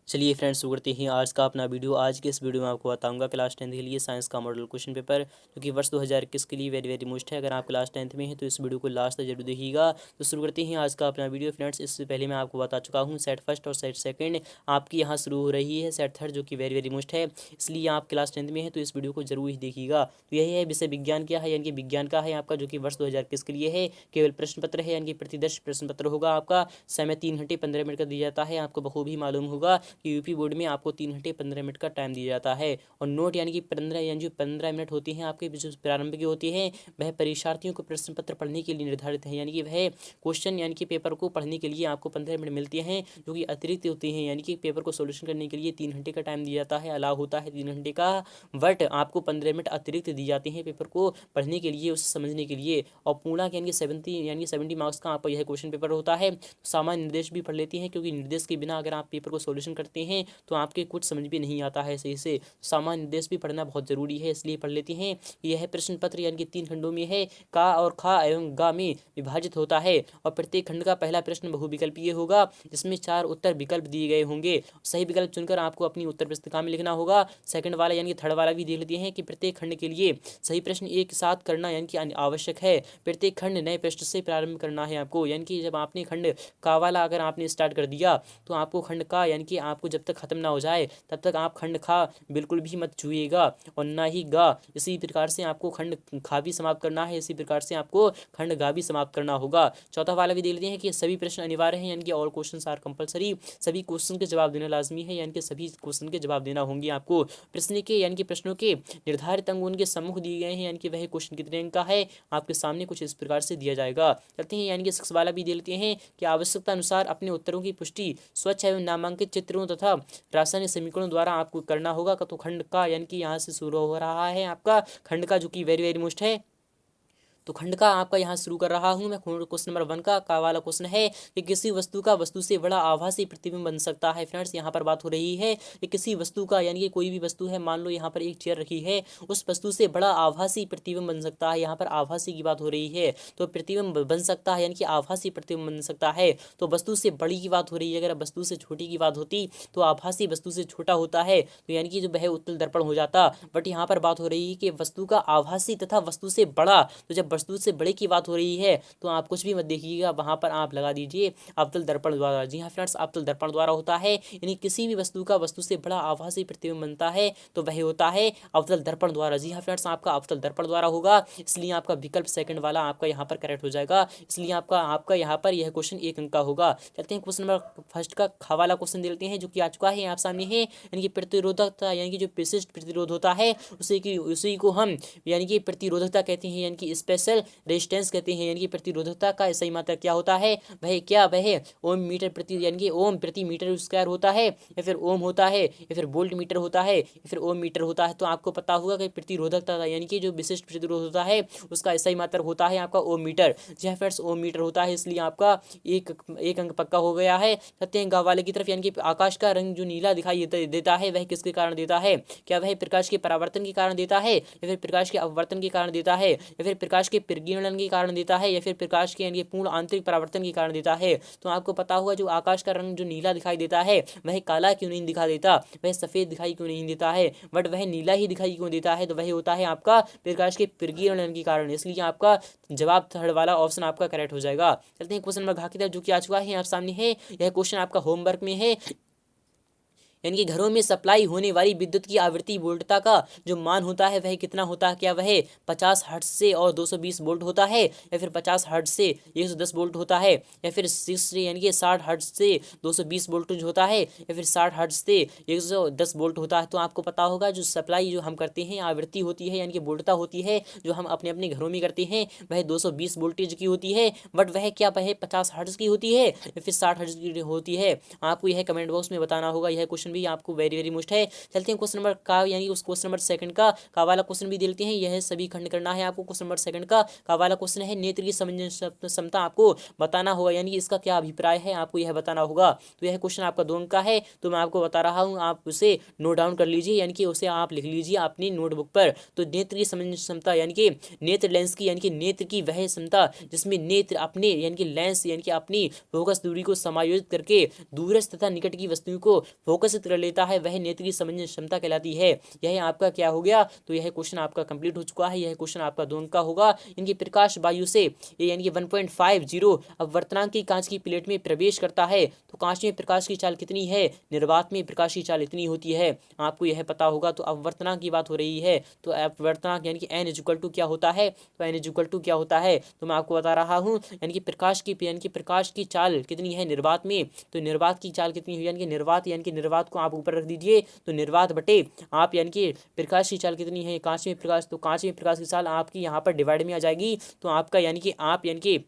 चलिए फ्रेंड्स, शुरू करते हैं आज का अपना वीडियो। आज के इस वीडियो में आपको बताऊंगा क्लास 10th के लिए साइंस का मॉडल क्वेश्चन पेपर, जो कि वर्ष 2021 के लिए वेरी वेरी मोस्ट है। अगर आप क्लास 10th में हैं तो इस वीडियो को लास्ट तक जरूर देखिएगा। तो शुरू करते हैं आज का अपना वीडियो फ्रेंड्स। इससे पहले मैं आपको बता चुका हूँ सेट फर्स्ट और सेट सेकंड आपकी यहाँ शुरू हो रही है। सेट थर्ड जो कि वेरी वेरी मोस्ट है, इसलिए आप क्लास 10th में हैं तो इस वीडियो को जरूर ही देखिएगा। तो यही है विषय विज्ञान क्या है, यानी कि विज्ञान का है आपका, जो कि वर्ष 2021 के लिए है। केवल प्रश्न पत्र है, यानी कि प्रतिदर्श प्रश्न पत्र होगा आपका। समय 3 घंटे 15 मिनट का दिया जाता है। आपको बखूबी मालूम होगा कि यूपी बोर्ड में आपको 3 घंटे 15 मिनट का टाइम दिया जाता है। और नोट यानी कि 15 मिनट होती हैं आपके जो प्रारंभ की होती है, वह परीक्षार्थियों को प्रश्न पत्र पढ़ने के लिए निर्धारित है। यानी कि वह क्वेश्चन यानी कि पेपर को पढ़ने के लिए आपको 15 मिनट मिलते हैं, जो कि अतिरिक्त होती हैं। यानी कि पेपर को सोल्यूशन करने के लिए 3 घंटे का टाइम दिया जाता है, अलाउ होता है 3 घंटे का, बट आपको 15 मिनट अतिरिक्त दी जाते हैं पेपर को पढ़ने के लिए, उसे समझने के लिए। और पूर्णांक यानी कि 70 मार्क्स का आपका यह क्वेश्चन पेपर होता है। सामान्य निर्देश भी पढ़ लेते हैं, क्योंकि निर्देश के बिना अगर आप पेपर को सोल्यूशन करते हैं तो आपके कुछ समझ भी नहीं आता है सही से। सामान्य निर्देश भी पढ़ना बहुत जरूरी है, इसलिए पढ़ लेते हैं। यह प्रश्न पत्र यानी कि 3 खंडों में है, का और खा एवं गा में विभाजित होता है। और प्रत्येक खंड का पहला प्रश्न बहुविकल्पीय होगा, जिसमें 4 उत्तर विकल्प दिए गए होंगे। सही विकल्प चुनकर आपको अपनी उत्तर पुस्तिका में लिखना होगा। सेकंड वाला यानी कि थर्ड वाला भी देख लेते हैं कि प्रत्येक खंड के लिए सही प्रश्न एक साथ करना यानी कि आवश्यक है। प्रत्येक खंड नए प्रश्न से प्रारंभ करना है आपको, यानी कि जब आपने खंड का वाला अगर आपने स्टार्ट कर दिया तो आपको खंड का यानी कि आपको जब तक खत्म ना हो जाए तब तक आप खंड खा बिल्कुल भी मत छुइएगा, और ना ही गा। इसी प्रकार से आपको खंड खा भी समाप्त करना है, इसी प्रकार से आपको खंड गा भी समाप्त करना होगा। चौथा वाला भी देख लेते हैं कि सभी प्रश्न अनिवार्य हैं, यानी कि ऑल क्वेश्चन आर कंपलसरी। सभी क्वेश्चन के जवाब देना लाजमी है, यानी कि सभी क्वेश्चन के जवाब देना होंगे आपको। प्रश्न के यानी कि प्रश्नों के निर्धारित अंक उनके सम्मुख दिए गए हैं, यानी कि वह क्वेश्चन कितने अंक का है आपके सामने कुछ इस प्रकार से दिया जाएगा। चलते हैं यानी कि 6 वाला भी दे लेते हैं कि आवश्यकता अनुसार अपने उत्तरों की पुष्टि स्वच्छ एवं नामांकित चित्रों तथा रासायनिक समीकरणों द्वारा आपको करना होगा। तो खंड का यानी कि यहाँ से शुरू हो रहा है आपका खंड का, जो कि वेरी वेरी मोस्ट है। तो खंड का आपका यहाँ शुरू कर रहा हूँ मैं। क्वेश्चन नंबर 1 का वाला क्वेश्चन है कि किसी वस्तु का वस्तु से बड़ा आभासी प्रतिबिंब बन सकता है। फ्रेंड्स, यहाँ पर बात हो रही है कि किसी वस्तु का यानी कि कोई भी वस्तु है, मान लो यहाँ पर एक चेयर रखी है, उस वस्तु से बड़ा आभासी प्रतिबिंब बन सकता है। यहाँ पर आभासी की बात हो रही है, तो प्रतिबिंब बन सकता है यानी कि आभासी प्रतिबिंब बन सकता है। तो वस्तु से बड़ी की बात हो रही है, अगर वस्तु से छोटी की बात होती तो आभासी वस्तु से छोटा होता है, तो यानी कि जो वह उत्तल दर्पण हो जाता। बट यहाँ पर बात हो रही है कि वस्तु का आभासी तथा वस्तु से बड़ा, तो जब वस्तु से बड़े की बात हो रही है तो आप कुछ भी मत देखिएगा, वहां पर आप लगा दीजिए अवतल दर्पण द्वारा। जी हाँ फ्रेंड्स, अवतल दर्पण द्वारा होता है, यानी किसी भी वस्तु का वस्तु से बड़ा आभासी प्रतिबिंब बनता है तो वह होता है अवतल दर्पण द्वारा। जी हाँ फ्रेंड्स, आपका अवतल दर्पण द्वारा होगा, इसलिए आपका विकल्प सेकंड वाला आपका यहाँ पर करेक्ट हो जाएगा। इसलिए आपका आपका यहाँ पर यह क्वेश्चन 1 अंक का होगा। चलते हैं क्वेश्चन नंबर फर्स्ट का खा वाला क्वेश्चन दे लेते हैं, जो कि आ चुका है आप सामने है। यानी कि प्रतिरोधकता यानी कि जो विशिष्ट प्रतिरोध होता है उसी को हम यानी कि प्रतिरोधकता कहते हैं, यानी कि स्पेशल रेजिस्टेंस कहते हैं। यानी कि प्रतिरोधकता का सही मात्रा क्या होता है, वह ओम मीटर प्रति यानी कि ओम प्रति मीटर स्क्वायर होता है, या फिर ओम होता है, या फिर वोल्ट मीटर होता है, या फिर ओम मीटर होता है। तो आपको पता होगा कि प्रतिरोधकता यानी कि जो विशिष्ट प्रतिरोध होता है उसका सही मात्रा होता है आपका ओम मीटर। जी हाँ फ्रेंड्स, ओम मीटर होता है, इसलिए आपका एक अंक पक्का हो गया है। सत्य अंक वाले की तरफ, यानी कि आकाश का रंग जो नीला दिखाई देता है वह किसके कारण देता है? क्या वह प्रकाश के परावर्तन के कारण देता है, या फिर प्रकाश के अपवर्तन के कारण देता है, या फिर प्रकाश के प्रकीर्णन के कारण देता है, या फिर प्रकाश के यानी पूर्ण आंतरिक परावर्तन के कारण देता है? तो आपको पता होगा जो आकाश का रंग जो नीला दिखाई देता है वह काला क्यों नहीं दिखा देता, वह सफेद दिखाई क्यों नहीं देता है, बट वह नीला ही दिखाई क्यों देता है? तो वह होता है आपका प्रकाश के प्रकीर्णन के कारण। इसलिए आपका जवाब थर्ड वाला ऑप्शन आपका करेक्ट हो जाएगा। चलते हैं क्वेश्चन नंबर घ की तरफ, जो कि आ चुका है आप सामने है। यह क्वेश्चन आपका होमवर्क में है। यानी कि घरों में सप्लाई होने वाली विद्युत की आवृत्ति वोल्टता का जो मान होता है वह कितना होता है? क्या वह 50 हर्ट्ज से और 220 वोल्ट होता है, या फिर 50 हर्ट्ज से 110 वोल्ट होता है, या फिर 60 यानी कि 60 हर्ट्ज से 220 वोल्ट होता है, या फिर 60 हर्ट्ज से 110 वोल्ट होता है? तो आपको पता होगा जो सप्लाई जो हम करते हैं आवृत्ति होती है यानी कि वोल्टता होती है जो हम अपने अपने घरों में करते हैं वह 220 वोल्टेज की होती है, बट वह क्या वह 50 हर्ट्ज की होती है या फिर 60 हर्ट्ज की होती है? आपको यह कमेंट बॉक्स में बताना होगा। यह क्वेश्चन भी आपको वेरी वेरी मोस्ट है। चलते हैं क्वेश्चन नंबर का यानी कि उस क्वेश्चन नंबर सेकंड का वाला क्वेश्चन भी देते हैं। यह सभी खंड करना है आपको। क्वेश्चन नंबर सेकंड का वाला क्वेश्चन है नेत्र की समंजस क्षमता आपको बताना होगा, यानी कि इसका क्या अभिप्राय है आपको यह बताना होगा। तो यह क्वेश्चन आपका 2 अंक का है, तो मैं आपको बता रहा हूँ, आप उसे नोट डाउन कर लीजिए, यानी कि उसे आप लिख लीजिए अपनी नोटबुक पर। तो नेत्र की समंजस क्षमता यानी कि नेत्र लेंस की यानी कि नेत्र की वह क्षमता जिसमें नेत्र अपने यानी कि लेंस यानी कि अपनी फोकस दूरी को समायोजित करके दूरस्थ तथा निकट की वस्तुओं को फोकसित कर लेता है, वह नेत्र की समंजस क्षमता कहलाती है। यह आपका क्या हो गया, तो यह क्वेश्चन आपका कंप्लीट हो चुका है। यह क्वेश्चन आपका 2 अंक का होगा। इनकी प्रकाश वायु से यानी कि 1.50 अपवर्तनांक की कांच की प्लेट में प्रवेश करता है तो कांच में प्रकाश की चाल कितनी है, निर्वात में प्रकाश की चाल इतनी होती है, आपको यह पता होगा। तो अपवर्तनांक की बात हो रही है, तो अपवर्तनांक यानी कि n इक्वल टू क्या होता है, तो n इक्वल टू क्या होता है, तो मैं आपको बता रहा हूँ, यानी कि प्रकाश की चाल कितनी है निर्वात में, तो निर्वात की चाल कितनी हुई, यानी कि निर्वात को आप ऊपर रख दीजिए, तो निर्वात बटे आप यानी कि प्रकाश की चाल कितनी है कांच में प्रकाश, तो कांच में प्रकाश की चाल आपकी यहाँ पर डिवाइड में आ जाएगी। तो आपका यानी कि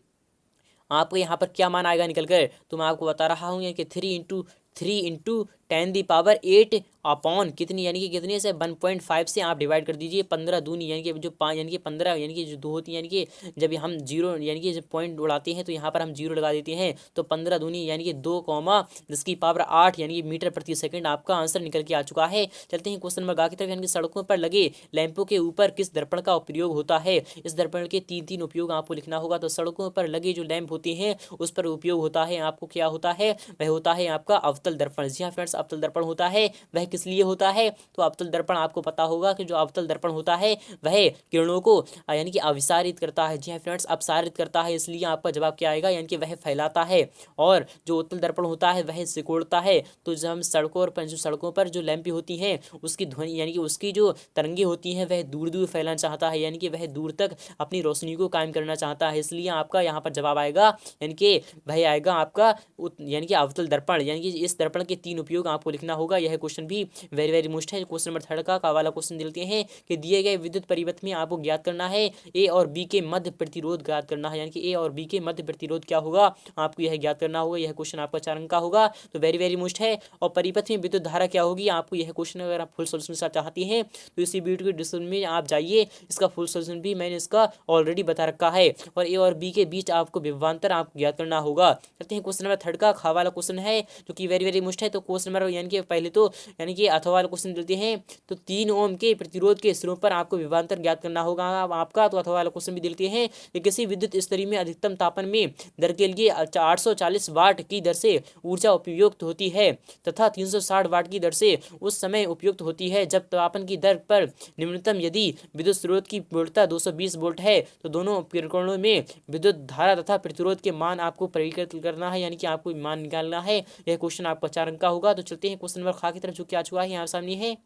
आपको यहाँ पर क्या मान आएगा निकल कर, तो मैं आपको बता रहा हूँ यानी कि 3 × 10⁸ अपॉन कितनी यानी कि कितने से 1.5 से आप डिवाइड कर दीजिए 15 दूनी यानी कि जो 5 यानी कि 15 यानी कि जो 2 होती है, यानी कि जब हम जीरो यानी कि जब पॉइंट उड़ाते हैं तो यहाँ पर हम जीरो लगा देते हैं, तो 15 दूनी यानी कि 2,10⁸ यानी कि मीटर प्रति सेकंड आपका आंसर निकल के आ चुका है। चलते हैं क्वेश्चन नंबर गा की तरफ, यानी कि सड़कों पर लगे लैंपों के ऊपर किस दर्पण का उपयोग होता है। इस दर्पण के 3 उपयोग आपको लिखना होगा। तो सड़कों पर लगे जो लैंप होते हैं उस पर उपयोग होता है आपको क्या होता है, वह होता है आपका अवतल दर्पण। जी हाँ फ्रेंड्स, अवतल दर्पण होता है, वह किस लिए होता है, तो अवतल दर्पण आपको पता होगा कि जो अवतल दर्पण होता है वह किरणों को यानी कि अविसारित करता है। जी हाँ फ्रेंड्स, अपसारित करता है, इसलिए आपका जवाब क्या आएगा, यानी कि वह फैलाता है। और जो उत्तल दर्पण होता है वह सिकोड़ता है। तो जब हम सड़कों पर जो लैंपें होती हैं उसकी ध्वनि यानी कि उसकी जो तरंगे होती हैं वह दूर दूर फैलाना चाहता है, यानी कि वह दूर तक अपनी रोशनी को कायम करना चाहता है, इसलिए आपका यहाँ पर जवाब आएगा, यानी कि वह आएगा आपका यानी कि अवतल दर्पण। यानी कि इस दर्पण के 3 उपयोग आपको लिखना होगा। यह क्वेश्चन भी वेरी वेरी मोस्ट है। क्वेश्चन नंबर 3 का वाला क्वेश्चन देते हैं कि दिए गए विद्युत परिपथ में आपको ज्ञात करना है ए और बी के मध्य प्रतिरोध ज्ञात करना है, यानी कि ए और बी के मध्य प्रतिरोध क्या होगा आपको यह ज्ञात करना होगा। यह क्वेश्चन आपका 4 अंक का होगा, तो वेरी वेरी मोस्ट है। और परिपथ में विद्युत धारा क्या होगी, आपको यह क्वेश्चन अगर आप फुल सोल्यूशन चाहते हैं तो इसी वीडियो के डिस्क्रिप्शन में आप जाइए, इसका फुल सोल्यूशन भी मैंने इसका ऑलरेडी बता रखा है। और ए और बी के बीच आपको विभवांतर आपको ज्ञात करना होगा। चलते हैं क्वेश्चन नंबर 3 का वाला क्वेश्चन है जो कि वेरी वेरी मुश्किल है। तो क्वेश्चन नंबर यानी कि पहले तो यानी कि अथवा वाला क्वेश्चन देते हैं, तो 3 ओम के प्रतिरोध के सिरों पर आपको विभवांतर ज्ञात करना होगा आपका। तो अथवा वाला क्वेश्चन भी देते हैं कि किसी विद्युत स्तरी में अधिकतम तापन में दर के लिए 840 वाट की दर से ऊर्जा उपयुक्त होती है तथा 360 वाट की दर से उस समय उपयुक्त होती है जब तापन की दर पर निम्नतम यदि विद्युत स्रोत की वोल्टता 220 वोल्ट है, तो दोनों उपकरणों में विद्युत धारा तथा प्रतिरोध के मान आपको परिवर्तित करना है, यानी कि आपको मान निकालना है। यह क्वेश्चन आपका 4 अंक का होगा। तो चलते हैं क्वेश्चन नंबर खा की तरफ जो क्या चुका है यहाँ सामने है।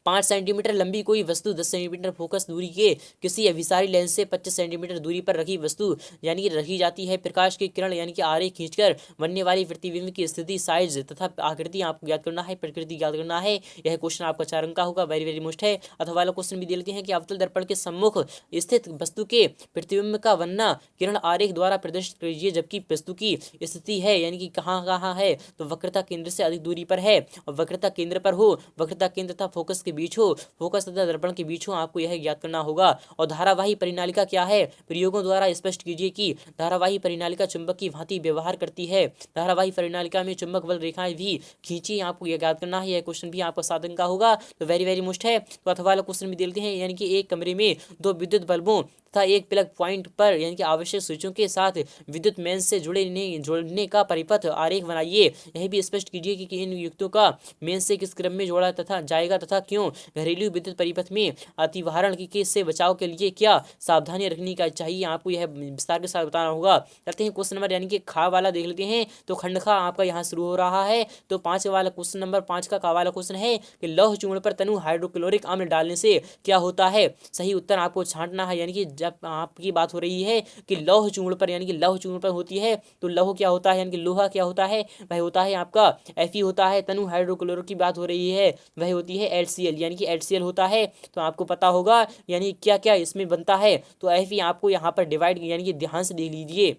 5 सेंटीमीटर लंबी कोई वस्तु 10 सेंटीमीटर फोकस दूरी के किसी अभिसारी लेंस से 25 सेंटीमीटर दूरी पर रखी वस्तु यानी कि रखी जाती है। प्रकाश की किरण यानी कि आरे खींचकर बनने वाली प्रतिबिंब की स्थिति, साइज तथा आकृति आपको ज्ञात करना है, प्रकृति ज्ञात करना है। यह क्वेश्चन आपका 4 अंक का होगा, वेरी वेरी मोस्ट है। अथवा वाला क्वेश्चन भी दे लेते हैं कि अवतल दर्पण के सम्मुख स्थित वस्तु के प्रतिबिंब का वर्णन किरण आरेख द्वारा प्रदर्शित कीजिए, जबकि वस्तु की स्थिति है यानी कि कहाँ है, तो वक्रता केंद्र से अधिक दूरी पर है और वक्रता केंद्र पर हो, वक्रता केंद्र तथा फोकस के बीच हो, फोकस तथा दर्पण के बीच हो, आपको यह ज्ञात करना होगा। और धारावाही परिनालिका क्या है, प्रयोगों द्वारा स्पष्ट कीजिए कि धारावाही परिनालिका चुंबक की भांति व्यवहार करती है। धारावाही परिनालिका में चुंबक बल रेखाएं भी खींची, आपको यह ज्ञात करना है। यह क्वेश्चन भी आपका 7 अंक का होगा, तो वेरी वेरी मोस्ट है। तो अथवा वाला क्वेश्चन भी देते हैं, यानी कि एक कमरे में 2 विद्युत बल्बों तथा एक प्लग पॉइंट पर यानी कि आवश्यक स्विचों के साथ विद्युत मेंस से जोड़ने का परिपथ आरेख बनाइए। यह भी स्पष्ट कीजिए कि इन युक्तों का मेंस से किस क्रम में जोड़ा तथा जाएगा तथा क्यों। घरेलू विद्युत परिपथ में अतिवाहरण की से बचाव के लिए क्या सावधानी रखनी का चाहिए, आपको यह विस्तार के साथ बताना होगा। चलते हैं क्वेश्चन नंबर यानी कि खा वाला देख लेते हैं। तो खंड खा आपका यहाँ शुरू हो रहा है। तो 5 वाला क्वेश्चन नंबर 5 का वाला क्वेश्चन है कि लौह चूर्ण पर तनु हाइड्रोक्लोरिक अम्ल डालने से क्या होता है। सही उत्तर आपको छांटना है, यानी कि जब आपकी बात हो रही है कि लौह चूर्ण पर यानी कि लौह चूर्ण पर होती है, तो लौह क्या होता है यानी कि लोहा क्या होता है, वह होता है आपका Fe होता है। तनु हाइड्रोक्लोरिक की बात हो रही है, वह होती है HCl यानी कि HCl होता है। तो आपको पता होगा यानी क्या क्या इसमें बनता है। तो Fe आपको यहाँ पर डिवाइड यानी कि ध्यान से देख लीजिए,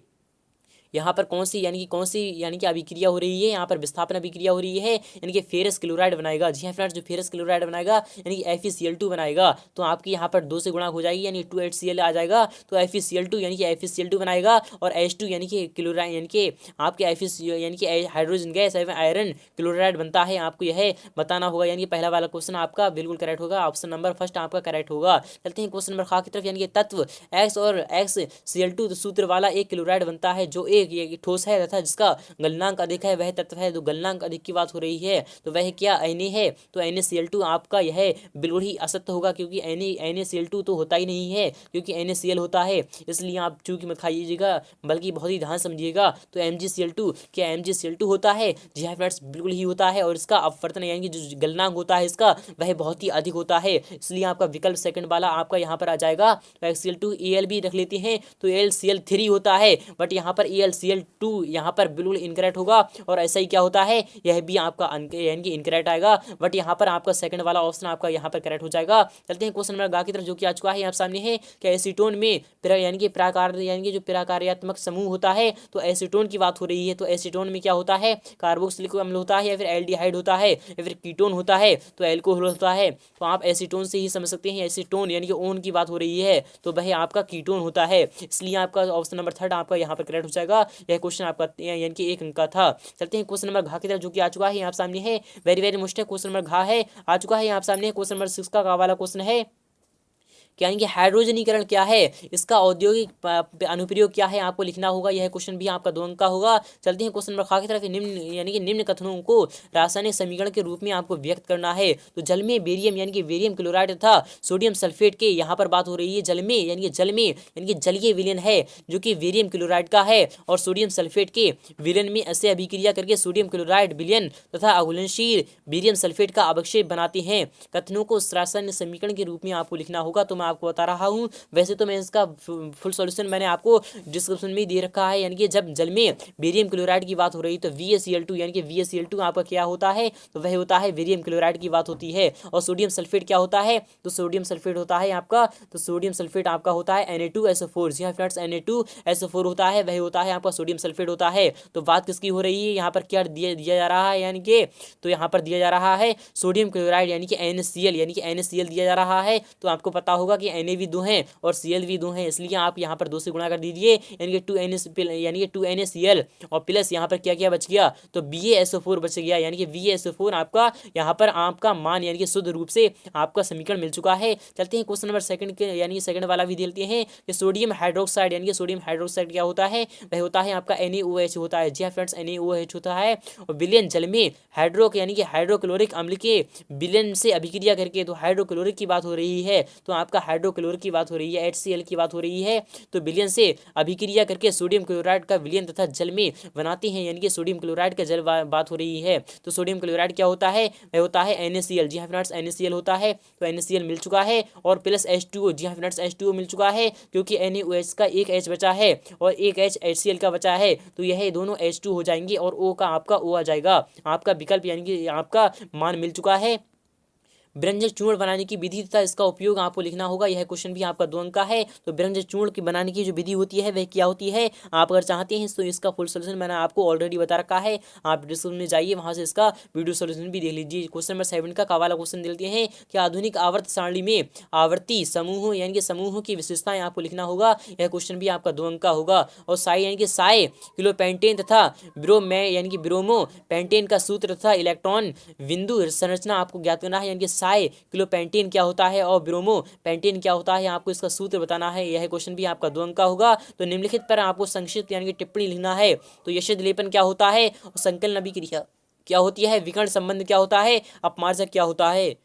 यहाँ पर कौन सी यानी कि अभिक्रिया हो रही है, यहाँ पर विस्थापन अभिक्रिया हो रही है, यानी कि फेरस क्लोराइड बनाएगा। जी हाँ फ्रेंड्स, जो फेरस क्लोराइड बनाएगा यानी कि FeCl2 बनाएगा, तो आपकी यहाँ पर 2 से गुणा हो जाएगी यानी 2HCl आ जाएगा। तो FeCl2 यानी कि FeCl2 बनाएगा और H2 यानी कि क्लोराइड यानी कि आपके यानी कि हाइड्रोजन गैस एवं आयरन क्लोराइड बनता है। आपको यह बताना होगा, यानी कि पहला वाला क्वेश्चन आपका बिल्कुल करेक्ट होगा, ऑप्शन नंबर फर्स्ट आपका करेक्ट होगा। चलते हैं क्वेश्चन नंबर खा की तरफ, यानी कि तत्व X और XCl2 सूत्र वाला एक क्लोराइड बनता है जो एक ठोस है तथा जिसका गलनांक अधिक है, वह तत्व है। तो गलनांक अधिक की बात हो रही है, तो वह क्या Na है। तो NaCl2 आपका यह बिल्कुल ही असत्य होगा, क्योंकि NaCl2 तो होता ही नहीं है, क्योंकि NaCl होता है। इसलिए आप चूक मत खाइएगा, बल्कि बहुत ही ध्यान समझिएगा। तो MgCl2, क्या MgCl2 होता है। जी हाँ फ्रेंड्स, बिल्कुल ही होता है, और इसका अपवर्तन यानी कि जो गलनांक होता है इसका, वह बहुत ही अधिक होता है। इसलिए आपका विकल्प सेकंड वाला आपका यहाँ पर आ जाएगा। तो XCl2 Al भी रख लेते हैं, तो AlCl3 होता है, बट यहाँ पर AlCl2 यहाँ पर बिल्कुल इनकरेक्ट होगा। और ऐसा ही क्या होता है, यह भी आपका यानी कि इनकरेक्ट आएगा, बट यहाँ पर आपका सेकंड वाला ऑप्शन आपका यहाँ पर करेक्ट हो जाएगा। चलते हैं क्वेश्चन नंबर गा की तरफ, जो कि आ चुका है आप सामने है। क्या एसीटोन में यानी कि यानी कि जो प्रकार्यात्मक समूह होता है, तो एसीटोन की बात हो रही है। तो एसीटोन में क्या होता है, कार्बोक्सिलिक अम्ल होता है, या फिर एल्डिहाइड होता है, या फिर कीटोन होता है, तो एल्कोहल होता है। तो आप एसीटोन से ही समझ सकते हैं, एसीटोन यानी कि ओन की बात हो रही है, तो वह आपका कीटोन होता है। इसलिए आपका ऑप्शन नंबर थर्ड आपका यहाँ पर करेक्ट हो जाएगा। यह क्वेश्चन आपका यानी कि 1 अंक का था। चलते हैं क्वेश्चन नंबर घ की तरफ, जो कि आ चुका है आप सामने है। वेरी वेरी मुश्किल क्वेश्चन नंबर घ है, आ चुका है आप सामने। क्वेश्चन नंबर 6 का वाला क्वेश्चन है, यानी कि हाइड्रोजनीकरण क्या है, इसका औद्योगिक अनुप्रयोग क्या है, आपको लिखना होगा। यह क्वेश्चन भी आपका 2 अंक का होगा। चलते हैं क्वेश्चन नंबर खा की तरफ। निम्न यानी कि निम्न कथनों को रासायनिक समीकरण के रूप में आपको व्यक्त करना है। तो जल में बेरियम यानी कि बेरियम क्लोराइड तथा सोडियम सल्फेट के यहाँ पर बात हो रही है। जल में यानी कि जलीय विलयन है, जो कि बेरियम क्लोराइड का है, और सोडियम सल्फेट के विलयन में ऐसे अभिक्रिया करके सोडियम क्लोराइड विलयन तथा अघुलनशील बेरियम सल्फेट का अवक्षेप बनाते हैं। कथनों को रासायनिक समीकरण के रूप में आपको लिखना होगा। तो आपको बता रहा हूं, वैसे तो मैं इसका फुल सॉल्यूशन मैंने आपको डिस्क्रिप्शन में दे रखा है। यानी कि जब जल में बेरियम क्लोराइड की बात हो रही है, तो VaCl2 यानी कि VaCl2 आपका क्या होता है, तो वह होता है बेरियम क्लोराइड की बात होती है। और सोडियम सल्फेट क्या होता है, तो सोडियम सल्फेट होता है आपका, तो सोडियम सल्फेट आपका होता है Na2SO4। जी हाँ फ्रेंड्स, Na2SO4 होता है, वह होता है आपका सोडियम सल्फेट होता है। तो बात किसकी हो रही है, यहाँ पर क्या दिया जा रहा है, यानी कि तो यहाँ पर दिया जा रहा है सोडियम क्लोराइड यानी कि NaCl दिया जा रहा है। तो आपको पता होगा कि Na भी 2 हैं और Cl भी 2 हैं, इसलिए आप यहाँ पर 2 से गुणा कर दीजिए, यानी कि 2NaCl और प्लस यहाँ पर क्या क्या बच गया, तो BaSO4 बच गया। यानी कि BaSO4 आपका यहाँ पर आपका मान यानी कि शुद्ध रूप से आपका समीकरण मिल चुका है। चलते हैं क्वेश्चन नंबर सेकंड के, यानी कि सेकंड वाला भी देते हैं कि सोडियम हाइड्रोक्साइड यानी कि सोडियम हाइड्रोक्साइड क्या होता है, वह होता है आपका NaOH होता है। जी हाँ फ्रेंड्स, NaOH होता है। और विलयन जल में यानी कि हाइड्रोक्लोरिक अम्ल के विलयन से अभिक्रिया करके, तो हाइड्रोक्लोरिक की बात हो रही है, तो आपका हाइड्रोक्लोरिक की बात हो रही है, HCl की बात हो रही है। तो विलयन से अभिक्रिया करके सोडियम क्लोराइड का विलयन तथा जल में बनाते हैं, यानी कि सोडियम क्लोराइड का जल बात हो रही है। तो सोडियम क्लोराइड क्या होता है, वह होता है NaCl। जी हाँ फ्रेंड्स, NaCl होता है, तो NaCl मिल चुका है। और प्लस H2O, जी हाँ फ्रेंड्स, H2O मिल चुका है, क्योंकि NaOH का एक H बचा है और एक H HCl का बचा है, तो यह दोनों H2 हो जाएंगे और O का आपका O आ जाएगा। आपका विकल्प यानी कि आपका मान मिल चुका है। व्यंजन चूर्ण बनाने की विधि तथा इसका उपयोग आपको लिखना होगा। यह क्वेश्चन भी आपका 2 अंक का है। तो व्यंजन चूर्ण की बनाने की जो विधि होती है वह क्या होती है, आप अगर चाहते हैं तो इसका फुल सोल्यूशन मैंने आपको ऑलरेडी बता रखा है, आप डिस्क्रिप्शन में जाइए, वहां से इसका वीडियो सोल्यूशन भी देख लीजिए। क्वेश्चन नंबर 7 का वाला क्वेश्चन देते हैं कि आधुनिक आवर्त सारणी में आवर्ती समूह यानी कि समूहों की विशेषताएं आपको लिखना होगा। यह क्वेश्चन भी आपका 2 अंक का होगा। और साई यानी कि साइक्लोपेंटेन तथा यानी कि ब्रोमो पेंटेन का सूत्र तथा इलेक्ट्रॉन बिंदु संरचना आपको ज्ञात करना है। यानी कि साइक्लोपेंटेन क्या होता है और ब्रोमो पेंटेन क्या होता है, आपको इसका सूत्र बताना है। यह क्वेश्चन भी आपका 2 अंक का होगा। तो निम्नलिखित पर आपको संक्षिप्त यानी कि टिप्पणी लिखना है। तो यशद लेपन क्या होता है, संकलन अभिक्रिया क्या होती है, विकर्ण संबंध क्या होता है, अपमार्जक क्या होता है,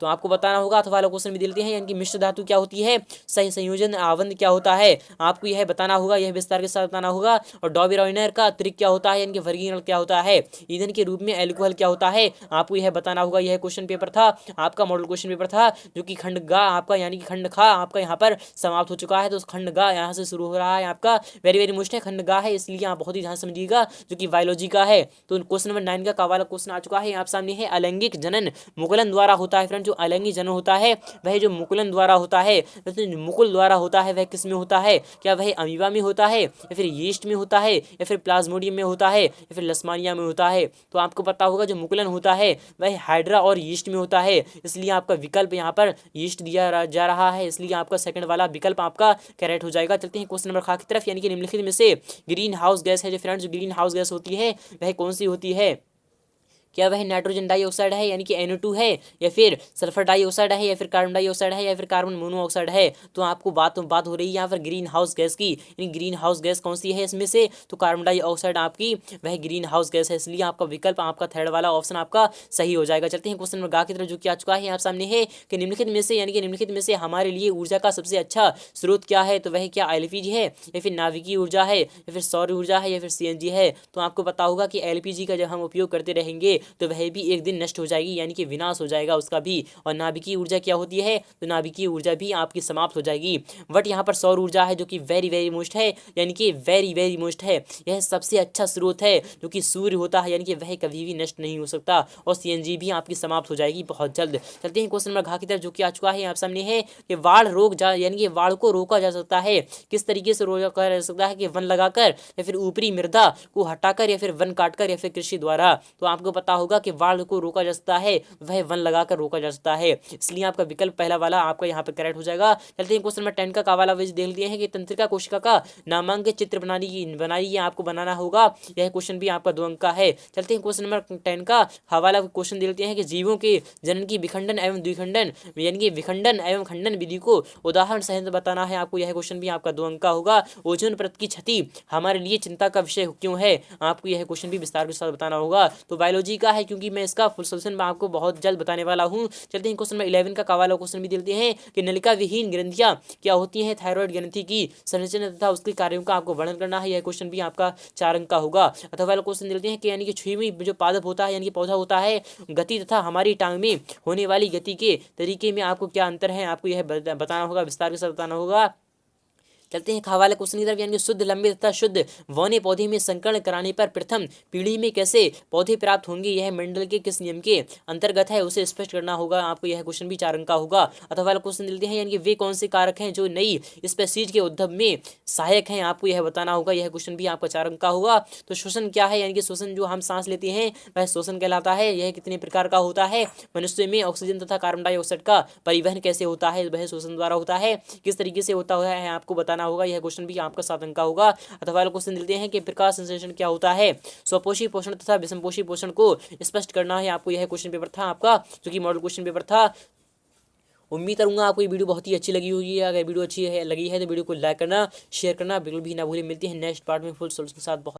तो आपको बताना होगा। अथवा वाला क्वेश्चन भी देते हैं, यानी कि मिश्र धातु क्या होती है, सही संयोजन आवंत क्या होता है, आपको यह बताना होगा, यह विस्तार के साथ बताना होगा। और डॉबेरॉयनर का त्रिक क्या होता है, यानी कि वर्गीकरण क्या होता है, ईंधन के रूप में एल्कोहल क्या होता है, आपको यह बताना होगा। यह क्वेश्चन पेपर था आपका, मॉडल क्वेश्चन पेपर था, जो कि खंड गा आपका यानी कि खंड खा आपका यहाँ पर समाप्त हो चुका है। तो खंड गा यहाँ से शुरू हो रहा है आपका, वेरी वेरी मुश्किल खंड गा है, इसलिए आप बहुत ही ध्यान समझिएगा, जो कि बायोलॉजी का है। तो क्वेश्चन नंबर 9 का वाला क्वेश्चन आ चुका है आप सामने है। अलैंगिक जनन मुगलन द्वारा होता है फ्रेंड। जो अलिंगी जनन होता है वह जो मुकुलन द्वारा होता है, वैसे जो मुकुल द्वारा होता है वह किस में होता है? क्या वह अमीबा में होता है, या फिर यीस्ट में होता है, या फिर प्लाज्मोडियम में होता है, या फिर लस्मानिया में होता है? तो आपको पता होगा जो मुकुलन होता है वह हाइड्रा और यीस्ट में होता है, इसलिए आपका विकल्प यहाँ पर यीस्ट दिया जा रहा है, इसलिए आपका सेकंड वाला विकल्प आपका करेक्ट हो जाएगा। चलते हैं क्वेश्चन नंबर खा की तरफ, यानी कि निम्नलिखित में से ग्रीन हाउस गैस है जो फ्रेंड्स, ग्रीन हाउस गैस होती है वह कौन सी होती है? क्या वह नाइट्रोजन डाइऑक्साइड है यानी कि NO2 है, या फिर सल्फर डाइऑक्साइड है, या फिर कार्बन डाइऑक्साइड है, या फिर कार्बन मोनोऑक्साइड है? तो आपको बात हो रही है यहाँ पर ग्रीन हाउस गैस की, यानी ग्रीन हाउस गैस कौन सी है इसमें से? तो कार्बन डाइऑक्साइड आपकी वह ग्रीन हाउस गैस है, इसलिए आपका विकल्प आपका थर्ड वाला ऑप्शन आपका सही हो जाएगा। चलते हैं क्वेश्चन नंबर गा की तरफ, जो कि आ चुका है आप सामने है कि निम्नलिखित में से, यानी कि निम्नलिखित में से हमारे लिए ऊर्जा का सबसे अच्छा स्रोत क्या है? तो वह क्या LPG है, या फिर नाभिकीय ऊर्जा है, या फिर सौर ऊर्जा है, या फिर CNG है? तो आपको पता होगा कि LPG का जब हम उपयोग करते रहेंगे तो वह भी एक दिन नष्ट हो जाएगी, यानी कि विनाश हो जाएगा उसका भी। और नाभिकीय ऊर्जा क्या होती है? तो नाभिकीय ऊर्जा भी आपकी समाप्त हो जाएगी। बट यहाँ पर सौर ऊर्जा है जो कि वेरी वेरी मोस्ट है, यानी कि वेरी वेरी मोस्ट है, यह सबसे अच्छा स्रोत है जो कि सूर्य होता है, यानी कि वह कभी भी नष्ट नहीं हो सकता। और CNG भी आपकी समाप्त हो जाएगी बहुत जल्द। चलते हैं क्वेश्चन नंबर घ की तरफ, जो कि आ चुका है आप सामने है कि बाढ़ रोक जा, यानी कि बाढ़ को रोका जा सकता है किस तरीके से रोका जा सकता है? कि वन लगाकर, या फिर ऊपरी मृदा को हटाकर, या फिर वन काटकर, या फिर कृषि द्वारा? तो आपको पता होगा कि बाढ़ को रोका जा सकता है वह वन लगाकर रोका जा सकता है, इसलिए आपका विकल्प पहला वाला आपका यहाँ पे करेक्ट हो जाएगा। चलते हैं क्वेश्चन नंबर 10 का वाला देख लेते हैं कि तंत्रिका कोशिका का नामांकित चित्र बनाइए आपको बनाना होगा। यह क्वेश्चन भी आपका 2 अंक का है। चलते हैं क्वेश्चन नंबर 10 का हवाला क्वेश्चन देख लेते हैं कि जीवों के जनन की विखंडन एवं द्विखंडन, यानी कि विखंडन एवं खंडन विधि को उदाहरण सहित बताना है आपको। यह क्वेश्चन भी आपका 2 अंक का होगा। ओजोन परत की क्षति हमारे लिए चिंता का विषय क्यों है? आपको यह क्वेश्चन भी विस्तार के साथ बताना होगा। तो बायोलॉजी का है, क्योंकि मैं इसका फुल सोल्यूशन मैं आपको बहुत जल्द बताने वाला हूं। चलते हैं क्वेश्चन नंबर 11 का वाला क्वेश्चन भी देते हैं कि नलिका विहीन ग्रंथियां क्या होती हैं? थायराइड ग्रंथि की संरचना तथा उसके कार्यों का आपको वर्णन करना है। यह क्वेश्चन भी आपका 4 अंक का होगा। अथवा वाला क्वेश्चन देते हैं कि यानी कि छुई जो पादप होता है, यानी कि पौधा होता है, गति तथा हमारी टांग में होने वाली गति के तरीके में आपको क्या अंतर है? आपको यह बताना होगा, विस्तार के साथ बताना होगा। चलते हैं वाले क्वेश्चन की तरफ, यानी कि शुद्ध लंबे तथा शुद्ध वौने पौधे में संकरण कराने पर प्रथम पीढ़ी में कैसे पौधे प्राप्त होंगे? यह मंडल के किस नियम के अंतर्गत है उसे स्पष्ट करना होगा आपको। यह क्वेश्चन भी 4 अंक का होगा। अथवा वाला क्वेश्चन मिलते हैं, यानी कि वे कौन से कारक हैं जो नई स्पीशीज के उद्भव में सहायक हैं? आपको यह बताना होगा। यह क्वेश्चन भी आपका 4 अंक का होगा। तो श्वसन क्या है? यानी कि श्वसन जो हम सांस लेते हैं वह श्वसन कहलाता है। यह कितने प्रकार का होता है? मनुष्य में ऑक्सीजन तथा कार्बन डाइऑक्साइड का परिवहन कैसे होता है? वह श्वसन द्वारा होता है। किस तरीके से होता है आपको बताना होगा। यह क्वेश्चन भी आपका 7 अंक का होगा। अथवा क्वेश्चन देते हैं कि प्रकाश संश्लेषण क्या होता है? स्वपोषी पोषण तथा विषमपोषी पोषण को स्पष्ट करना है आपको। यह क्वेश्चन पेपर था आपका, जो कि मॉडल क्वेश्चन पेपर था। उम्मीद करूंगा आपको ये वीडियो बहुत ही अच्छी लगी होगी। अगर वीडियो अच्छी लगी है तो वीडियो को लाइक करना, शेयर करना बिल्कुल भी ना भूलें। मिलती है नेक्स्ट पार्ट में फुल सोल्यूशन के साथ। बहुत